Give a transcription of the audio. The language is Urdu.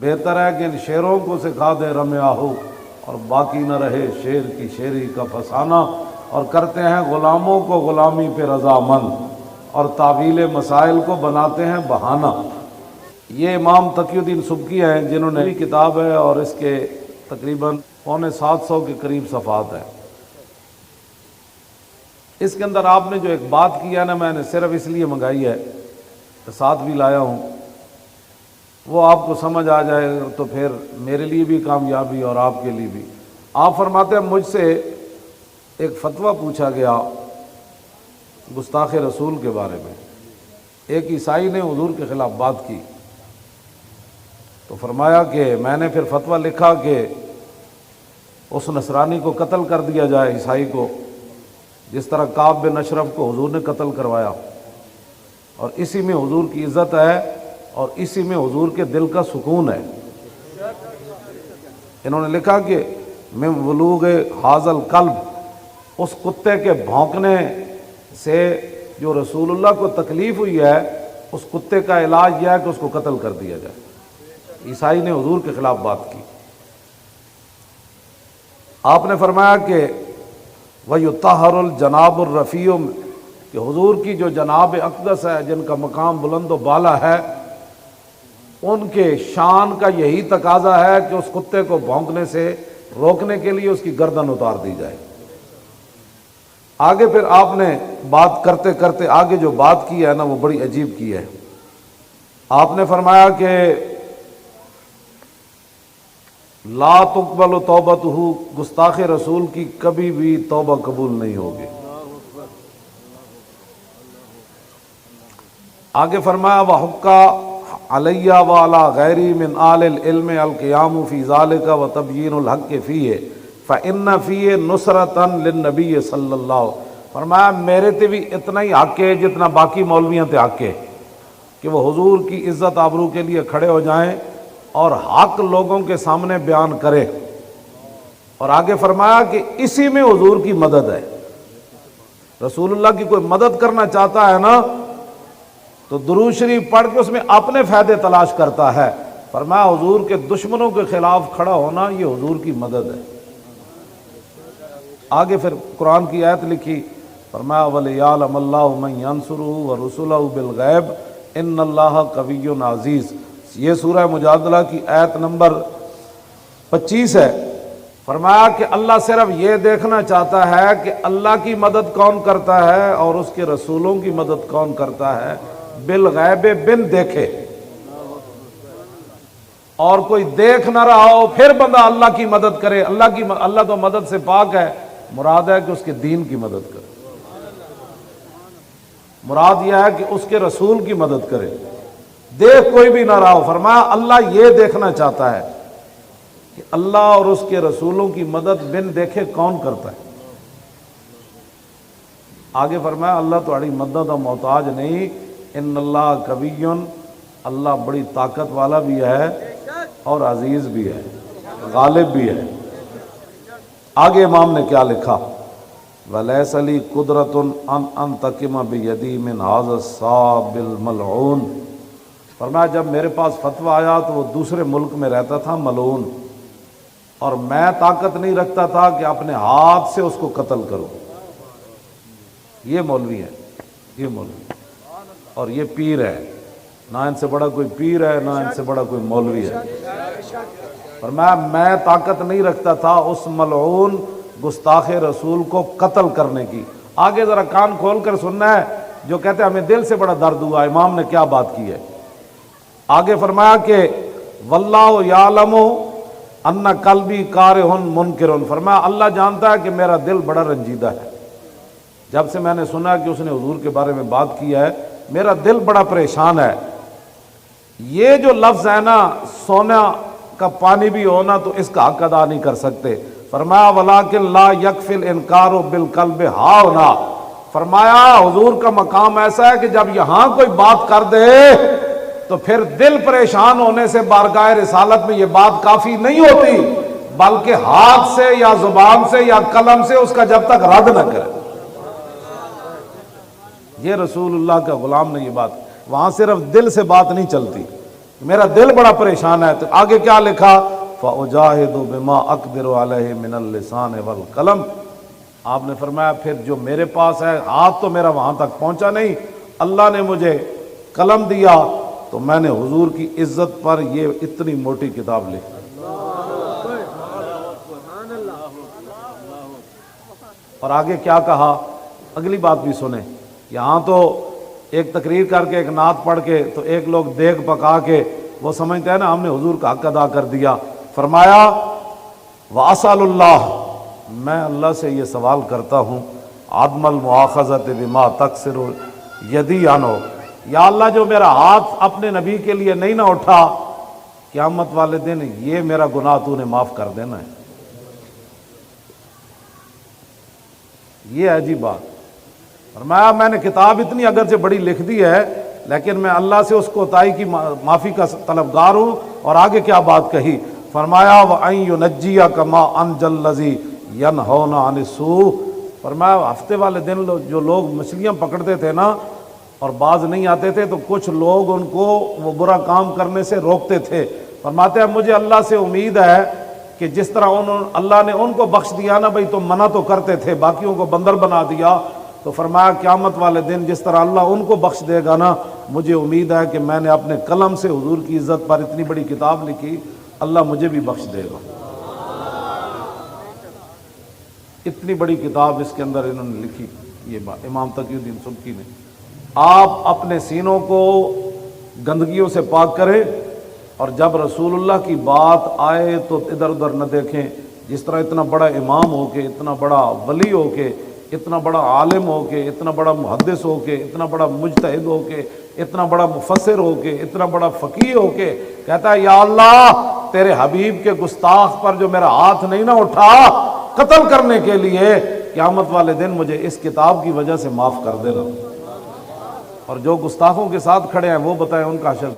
بہتر ہے کہ ان شیروں کو سکھا دے رمیا ہو اور باقی نہ رہے شیر کی شیری کا فسانہ، اور کرتے ہیں غلاموں کو غلامی پہ رضامند اور تعویل مسائل کو بناتے ہیں بہانہ۔ یہ امام تقی الدین سبکی ہیں جنہوں نے کتاب ہے اور اس کے تقریباً 750 کے قریب صفحات ہیں۔ اس کے اندر آپ نے جو ایک بات کی ہے نا، میں نے صرف اس لیے منگائی ہے، ساتھ بھی لایا ہوں، وہ آپ کو سمجھ آ جائے تو پھر میرے لیے بھی کامیابی اور آپ کے لیے بھی۔ آپ فرماتے ہیں مجھ سے ایک فتویٰ پوچھا گیا گستاخ رسول کے بارے میں، ایک عیسائی نے حضور کے خلاف بات کی، تو فرمایا کہ میں نے پھر فتویٰ لکھا کہ اس نصرانی کو قتل کر دیا جائے، عیسائی کو، جس طرح کعب بن اشرف کو حضور نے قتل کروایا، اور اسی میں حضور کی عزت ہے اور اسی میں حضور کے دل کا سکون ہے۔ انہوں نے لکھا کہ من ولوغ ھذا القلب، اس کتے کے بھونکنے سے جو رسول اللہ کو تکلیف ہوئی ہے، اس کتے کا علاج یہ ہے کہ اس کو قتل کر دیا جائے۔ عیسائی نے حضور کے خلاف بات کی، آپ نے فرمایا کہ وَيُطَہَّرُ الْجَنَابُ الرَّفِيعُ، کہ حضور کی جو جناب اقدس ہے، جن کا مقام بلند و بالا ہے، ان کے شان کا یہی تقاضا ہے کہ اس کتے کو بھونکنے سے روکنے کے لیے اس کی گردن اتار دی جائے۔ آگے پھر آپ نے بات کرتے کرتے آگے جو بات کی ہے نا، وہ بڑی عجیب کی ہے۔ آپ نے فرمایا کہ لا تقبل توبتہ، گستاخ رسول کی کبھی بھی توبہ قبول نہیں ہوگی۔ آگے فرمایا وحقا علی وعلی غیری من آل العلم القیام فی ذالک وتبیین الحق فیہ فإن فیہ نصرۃ للنبی صلی اللہ علیہ وسلم، فرمایا میرے تے بھی اتنا ہی حق ہے جتنا باقی مولویاں تے حق ہے کہ وہ حضور کی عزت آبرو کے لیے کھڑے ہو جائیں اور حق لوگوں کے سامنے بیان کرے۔ اور آگے فرمایا کہ اسی میں حضور کی مدد ہے۔ رسول اللہ کی کوئی مدد کرنا چاہتا ہے نا تو درود شریف پڑھ کے اس میں اپنے فائدے تلاش کرتا ہے۔ فرمایا حضور کے دشمنوں کے خلاف کھڑا ہونا یہ حضور کی مدد ہے۔ آگے پھر قرآن کی آیت لکھی، فرمایا وَلِيَعْلَمَ اللَّهُ مَن يَنصُرُهُ وَرُسُلَهُ بِالْغَيْبِ إِنَّ اللَّهَ قَوِيٌّ عَزِيزٌ۔ یہ سورہ مجادلہ کی آیت نمبر 25 ہے۔ فرمایا کہ اللہ صرف یہ دیکھنا چاہتا ہے کہ اللہ کی مدد کون کرتا ہے اور اس کے رسولوں کی مدد کون کرتا ہے، بالغیب، بن دیکھے، اور کوئی دیکھ نہ رہا ہو پھر بندہ اللہ کی مدد کرے۔ اللہ تو مدد سے پاک ہے، مراد ہے کہ اس کے دین کی مدد کرے، مراد یہ ہے کہ اس کے رسول کی مدد کرے، دیکھ کوئی بھی نہ رہا ہو۔ فرمایا اللہ یہ دیکھنا چاہتا ہے کہ اللہ اور اس کے رسولوں کی مدد بن دیکھے کون کرتا ہے۔ آگے فرمایا اللہ تمہاری مدد کا محتاج نہیں، ان اللہ قوی، اللہ بڑی طاقت والا بھی ہے اور عزیز بھی ہے، غالب بھی ہے۔ آگے امام نے کیا لکھا، وَلَيْسَ لِي قُدْرَةٌ أَنْ أَنْتَقِمَ بِيَدِي مِنْ هَذَا الصَّابِ الْمَلْعُونِ، فرمایا جب میرے پاس فتویٰ آیا تو وہ دوسرے ملک میں رہتا تھا، ملعون، اور میں طاقت نہیں رکھتا تھا کہ اپنے ہاتھ سے اس کو قتل کروں۔ یہ مولوی ہے، یہ مولوی، اور یہ پیر ہے، نہ ان سے بڑا کوئی پیر ہے نہ ان سے بڑا کوئی مولوی ہے۔ فرمایا میں طاقت نہیں رکھتا تھا اس ملعون گستاخ رسول کو قتل کرنے کی۔ آگے ذرا کان کھول کر سننا ہے، جو کہتے ہیں ہمیں دل سے بڑا درد ہوا امام نے کیا بات کی ہے۔ آگے فرمایا کہ واللہ یعلم ان قلبی کارہ منکر، فرمایا اللہ جانتا ہے کہ میرا دل بڑا رنجیدہ ہے، جب سے میں نے سنا کہ اس نے حضور کے بارے میں بات کی ہے میرا دل بڑا پریشان ہے۔ یہ جو لفظ ہے نا، سونا کا پانی بھی ہونا تو اس کا حق ادا نہیں کر سکتے۔ فرمایا ولیکن لا یکفی الانکار بالقلب ہاہنا، فرمایا حضور کا مقام ایسا ہے کہ جب یہاں کوئی بات کر دے تو پھر دل پریشان ہونے سے بارگاہ رسالت میں یہ بات کافی نہیں ہوتی، بلکہ ہاتھ سے یا زبان سے یا قلم سے اس کا جب تک رد نہ کرے۔ یہ رسول اللہ کا غلام نے یہ بات، وہاں صرف دل سے بات نہیں چلتی، میرا دل بڑا پریشان ہے. تو آگے کیا لکھا؟ فَأُجَاهِدُ بِمَا أَقْدِرُ عَلَيْهِ مِنَ اللِّسَانِ وَالْقَلَمِ. آپ نے فرمایا پھر جو میرے پاس ہے، ہاتھ تو میرا وہاں تک پہنچا نہیں، اللہ نے مجھے قلم دیا تو میں نے حضور کی عزت پر یہ اتنی موٹی کتاب لکھی. اور آگے کیا کہا؟ اگلی بات بھی سنیں. یہاں تو ایک تقریر کر کے، ایک نعت پڑھ کے، تو ایک لوگ دیگ پکا کے وہ سمجھتے ہیں نا ہم نے حضور کا حق ادا کر دیا. فرمایا وَأَسْأَلُ اللَّهَ، میں اللہ سے یہ سوال کرتا ہوں، عدم المؤاخذۃ بما تقصر یدی عنہ، یا اللہ جو میرا ہاتھ اپنے نبی کے لیے نہیں نہ اٹھا، قیامت والے دن یہ میرا گناہ تو نے معاف کر دینا ہے. یہ عجیب بات. فرمایا میں نے کتاب اتنی اگرچہ بڑی لکھ دی ہے، لیکن میں اللہ سے اس کوتاہی کی معافی کا طلبگار ہوں. اور آگے کیا بات کہی؟ فرمایا وَأَن يُنَجِّيَكَ مَا أَنْجَى الَّذِي يَنْهَوْنَ عَنِ السُّوءِ. فرمایا ہفتے والے دن جو لوگ مچھلیاں پکڑتے تھے نا اور باز نہیں آتے تھے تو کچھ لوگ ان کو وہ برا کام کرنے سے روکتے تھے. فرماتے ہیں مجھے اللہ سے امید ہے کہ جس طرح اللہ نے ان کو بخش دیا نا، بھئی تم منع تو کرتے تھے، باقیوں کو بندر بنا دیا، تو فرمایا قیامت والے دن جس طرح اللہ ان کو بخش دے گا نا، مجھے امید ہے کہ میں نے اپنے قلم سے حضور کی عزت پر اتنی بڑی کتاب لکھی، اللہ مجھے بھی بخش دے گا. اتنی بڑی کتاب اس کے اندر انہوں نے لکھی، یہ بات امام تقی الدین سبکی نے. آپ اپنے سینوں کو گندگیوں سے پاک کریں، اور جب رسول اللہ کی بات آئے تو ادھر ادھر نہ دیکھیں. جس طرح اتنا بڑا امام ہو کے، اتنا بڑا ولی ہو کے، اتنا بڑا عالم ہو کے، اتنا بڑا محدث ہو کے، اتنا بڑا مجتہد ہو کے، اتنا بڑا مفسر ہو کے، اتنا بڑا فقیہ ہو کے کہتا ہے یا اللہ تیرے حبیب کے گستاخ پر جو میرا ہاتھ نہیں نہ اٹھا قتل کرنے کے لیے، قیامت والے دن مجھے اس کتاب کی وجہ سے معاف کر دینا. اور جو گستاخوں کے ساتھ کھڑے ہیں وہ بتائیں ان کا حشر